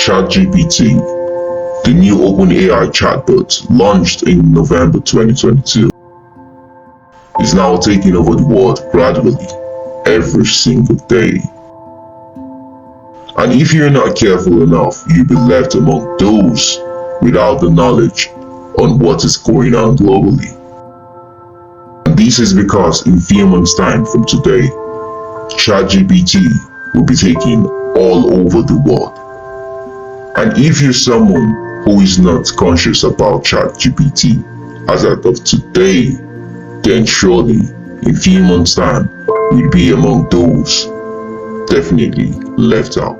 Chat GPT, the new OpenAI chatbot launched in November 2022, is now taking over the world gradually every single day. And if you're not careful enough, you'll be left among those without the knowledge on what is going on globally. And this is because in few months' time from today, ChatGPT will be taking all over the world. And if you're someone who is not conscious about ChatGPT as of today, then surely in few months' time you'll be among those definitely left out.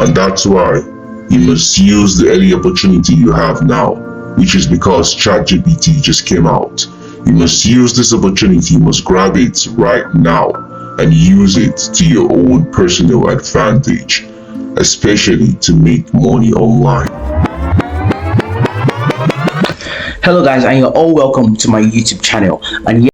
And that's why you must use the early opportunity you have now, which is because ChatGPT just came out. You must use this opportunity, you must grab it right now and use it to your own personal advantage, especially to make money online. Hello guys, and you're all welcome to my YouTube channel. And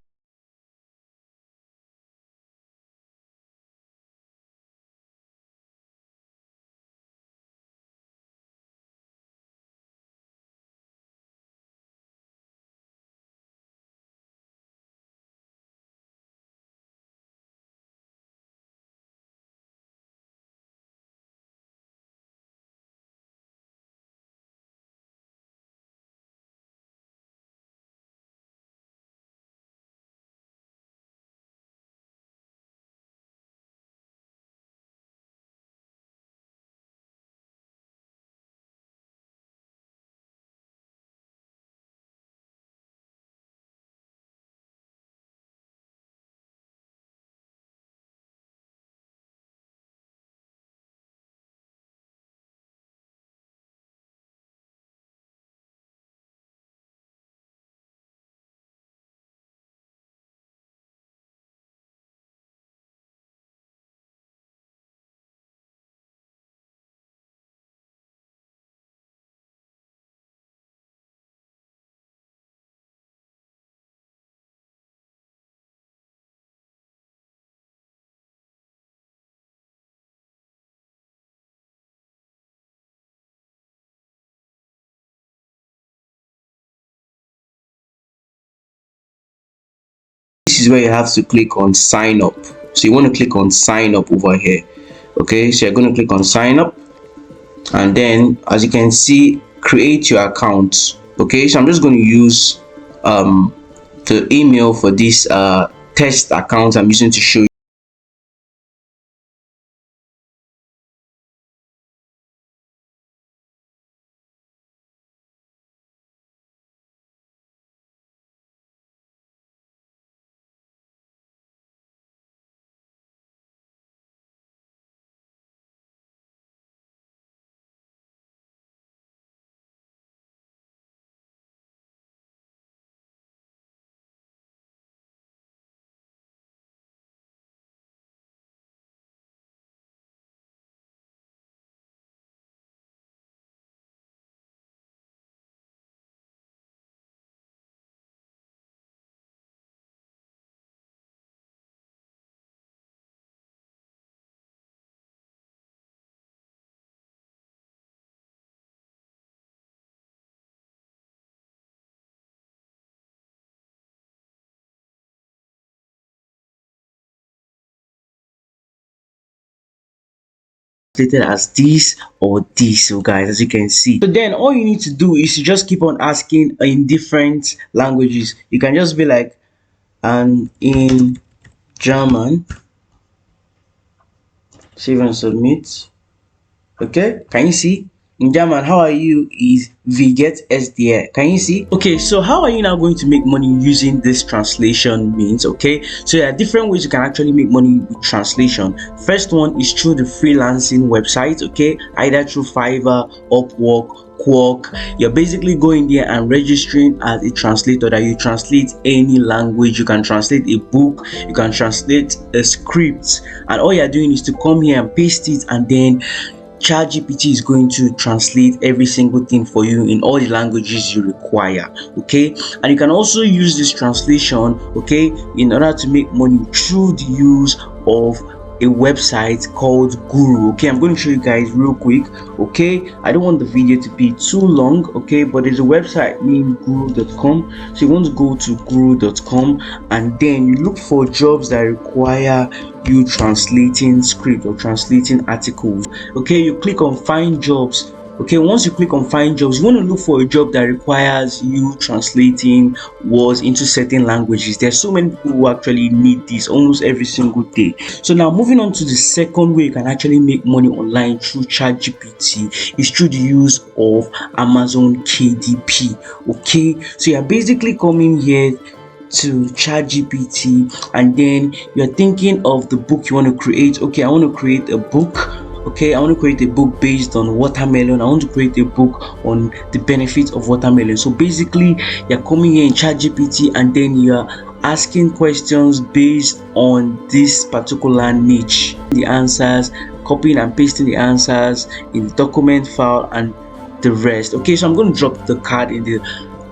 this is where you have to click on sign up. So you want to click on sign up over here. Okay, so you're going to click on sign up, and then as you can see, create your account. Okay, so I'm just going to use the email for this test account I'm using to show you. As this or this. So guys, as you can see, so then all you need to do is to just keep on asking in different languages. You can just be like, and in German, save and submit. Okay, can you see? In German, how are you is wie geht es dir? Can you see? Okay, so how are you now going to make money using this translation means? Okay, so there are different ways you can actually make money with translation. First one is through the freelancing website. Okay, either through Fiverr, Upwork, Quark. You're basically going there and registering as a translator, that you translate any language. You can translate a book, you can translate a script, and all you're doing is to come here and paste it, and then ChatGPT is going to translate every single thing for you in all the languages you require. Okay, and you can also use this translation, okay, in order to make money through the use of a website called Guru. Okay, I'm going to show you guys real quick. Okay, I don't want the video to be too long. Okay, but there's a website named guru.com. So you want to go to guru.com and then you look for jobs that require you translating script or translating articles. Okay, you click on find jobs. Okay, once you click on find jobs, you want to look for a job that requires you translating words into certain languages. There's so many people who actually need this almost every single day. So now moving on to the second way you can actually make money online through Chat GPT is through the use of Amazon KDP. Okay, so you're basically coming here to Chat GPT and then you're thinking of the book you want to create. Okay, I want to create a book. Okay, I want to create a book based on watermelon. I want to create a book on the benefits of watermelon. So basically, you're coming here in ChatGPT and then you're asking questions based on this particular niche. The answers, copying and pasting the answers in the document file and the rest. Okay, so I'm going to drop the card in the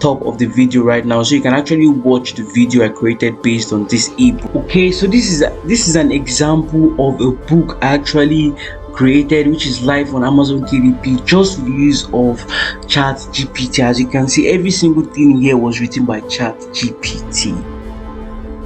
top of the video right now so you can actually watch the video I created based on this ebook. Okay, so this is an example of a book I actually created, which is live on Amazon KDP just with the use of Chat GPT. As you can see, every single thing here was written by Chat GPT.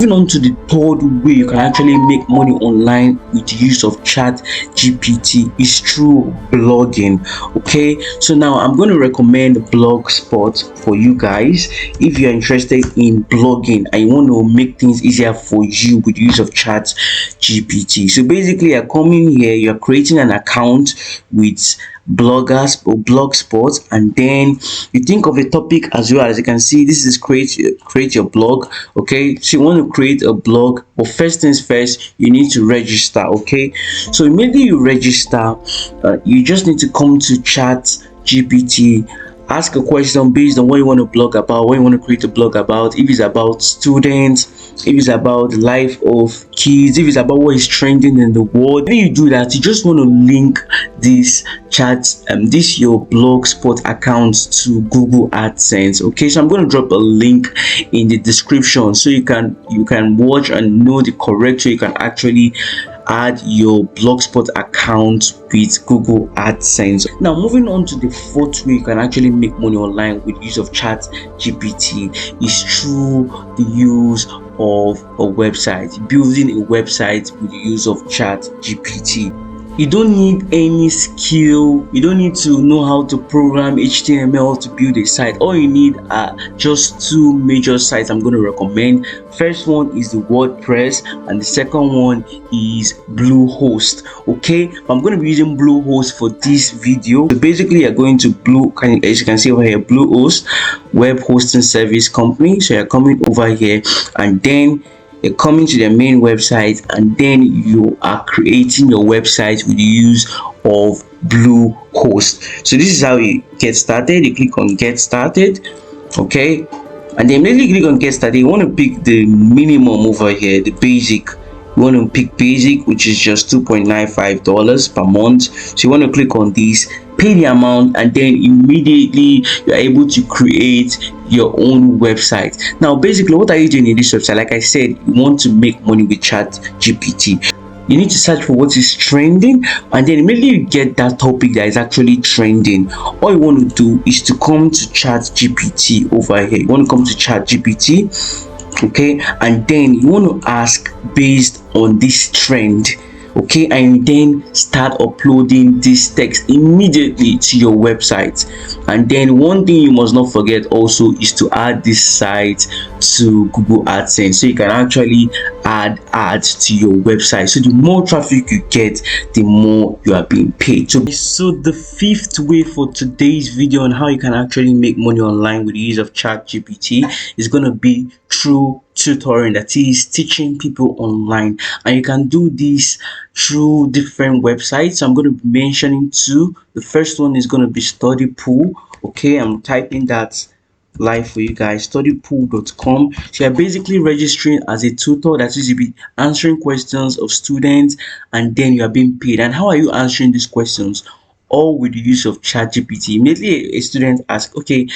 Moving on to the third way you can actually make money online with the use of Chat GPT is through blogging. Okay, so now I'm going to recommend Blogspot for you guys if you're interested in blogging and you want to make things easier for you with the use of Chat GPT. So basically, you're coming here, you're creating an account with bloggers or Blogspot, and then you think of a topic as well. As you can see, this is create your blog. Okay, so you want to create a blog, but first things first, you need to register. Okay, so immediately you register, you just need to come to Chat GPT, ask a question based on what you want to blog about, what you want to create a blog about. If it's about students, if it's about the life of kids, if it's about what is trending in the world. When you do that, you just want to link this your Blogspot account to Google AdSense. Okay, so I'm going to drop a link in the description so you can watch and know the correct way you can actually add your Blogspot account with Google AdSense. Now moving on to the fourth way you can actually make money online with use of Chat GPT is through the use of a website, building a website with the use of Chat GPT. You don't need any skill, you don't need to know how to program HTML to build a site. All you need are just two major sites I'm going to recommend. First one is the WordPress and the second one is Bluehost. Okay, I'm going to be using Bluehost for this video. So basically, you're going to as you can see over here, Bluehost web hosting service company. So you're coming over here and then you're coming to their main website and then you are creating your website with the use of Bluehost. So this is how you get started. You click on get started. Okay, and then immediately click on get started. You want to pick the minimum over here, the basic. You want to pick basic, which is just $2.95 per month. So you want to click on this, pay the amount, and then immediately you're able to create your own website. Now basically, what are you doing in this website? Like I said, you want to make money with Chat GPT. You need to search for what is trending, and then immediately you get that topic that is actually trending. All you want to do is to come to Chat GPT over here. You want to come to Chat GPT, okay, and then you want to ask based on this trend. Okay, and then start uploading this text immediately to your website. And then one thing you must not forget also is to add this site to Google AdSense so you can actually add ads to your website. So the more traffic you get, the more you are being paid. So the fifth way for today's video on how you can actually make money online with the use of Chat GPT is going to be through tutoring, that is teaching people online, and you can do this through different websites. So I'm going to be mentioning two. The first one is going to be Study Pool. Okay, I'm typing that live for you guys, studypool.com. So you're basically registering as a tutor, that is, you'll be answering questions of students and then you are being paid. And how are you answering these questions? All with the use of ChatGPT. Immediately a student asks, okay,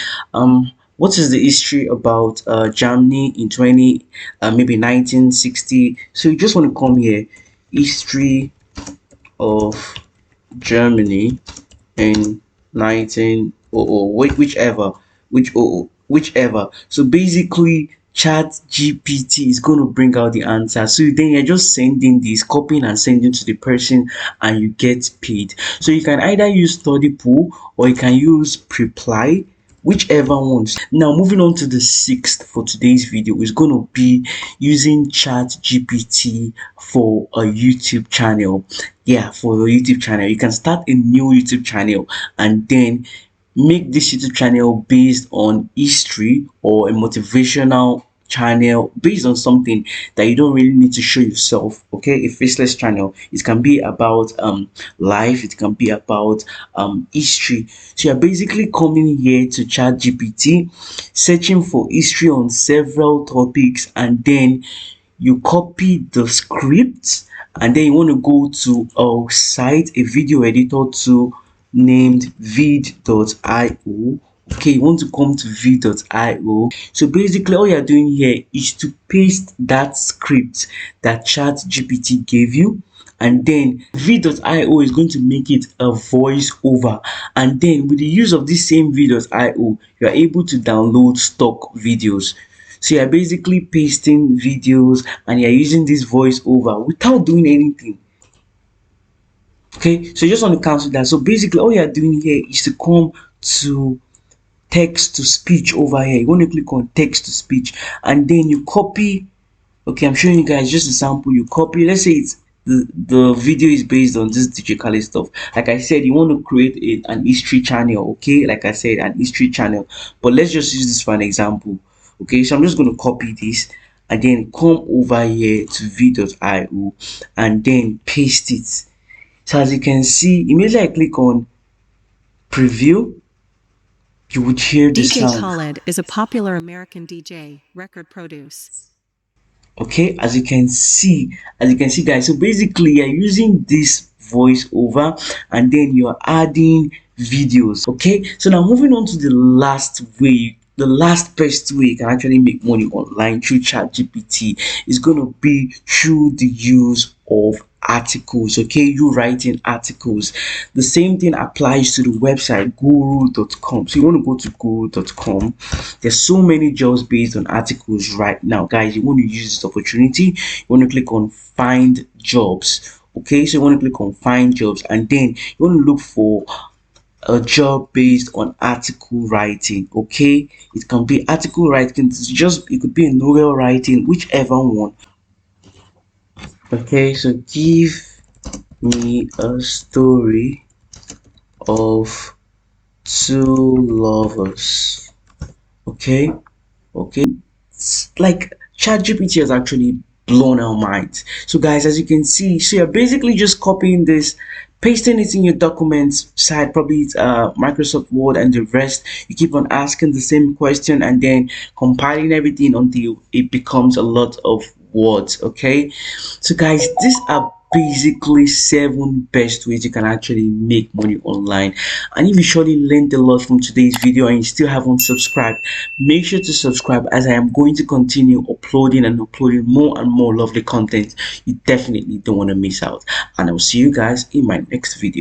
what is the history about Germany in maybe 1960? So you just want to come here, history of Germany in 1900, whichever. So basically, Chat GPT is going to bring out the answer. So then you're just sending this, copying and sending to the person, and you get paid. So you can either use Study Pool or you can use Preply, whichever ones. Now moving on to the sixth for today's video is going to be using Chat GPT for a YouTube channel. Yeah, for your YouTube channel, you can start a new YouTube channel and then make this YouTube channel based on history or a motivational channel based on something that you don't really need to show yourself. Okay, a faceless channel. It can be about life, it can be about history. So you're basically coming here to Chat GPT, searching for history on several topics, and then you copy the script, and then you want to go to a site, a video editor tool named vid.io. Okay, you want to come to vid.io. So basically all you're doing here is to paste that script that Chat GPT gave you, and then vid.io is going to make it a voice over, and then with the use of this same vid.io you are able to download stock videos. So you're basically pasting videos and you're using this voice over without doing anything. Okay, so you just want to cancel that. So basically all you're doing here is to come to text to speech over here. You want to click on text to speech, and then you copy. Okay, I'm showing you guys just a sample. You copy, let's say it's the video is based on this digital stuff. Like I said, you want to create an history channel. Okay, like I said, an history channel, but let's just use this for an example. Okay, so I'm just going to copy this and then come over here to v.io and then paste it. So as you can see, immediately I click on preview, you would hear the DJ sound. Khaled is a popular American DJ, record produce. Okay, as you can see guys, so basically you're using this voice over and then you're adding videos. Okay, so now moving on to the last way, the last best way you can actually make money online through Chat GPT is going to be through the use of articles. Okay, you writing articles. The same thing applies to the website guru.com. So you want to go to guru.com. There's so many jobs based on articles right now, guys. You want to use this opportunity. You want to click on find jobs. Okay, so you want to click on find jobs, and then you want to look for a job based on article writing. Okay, it can be article writing, it could be a novel writing, whichever one. Okay, so give me a story of two lovers. Okay, it's like ChatGPT has actually blown our minds. So guys, as you can see, so you're basically just copying this, pasting it in your documents side, probably it's Microsoft Word, and the rest you keep on asking the same question and then compiling everything until it becomes a lot of words. Okay, so guys, these are basically 7 best ways you can actually make money online. And if you surely learned a lot from today's video and you still haven't subscribed, make sure to subscribe, as I am going to continue uploading more and more lovely content you definitely don't want to miss out. And I'll see you guys in my next video.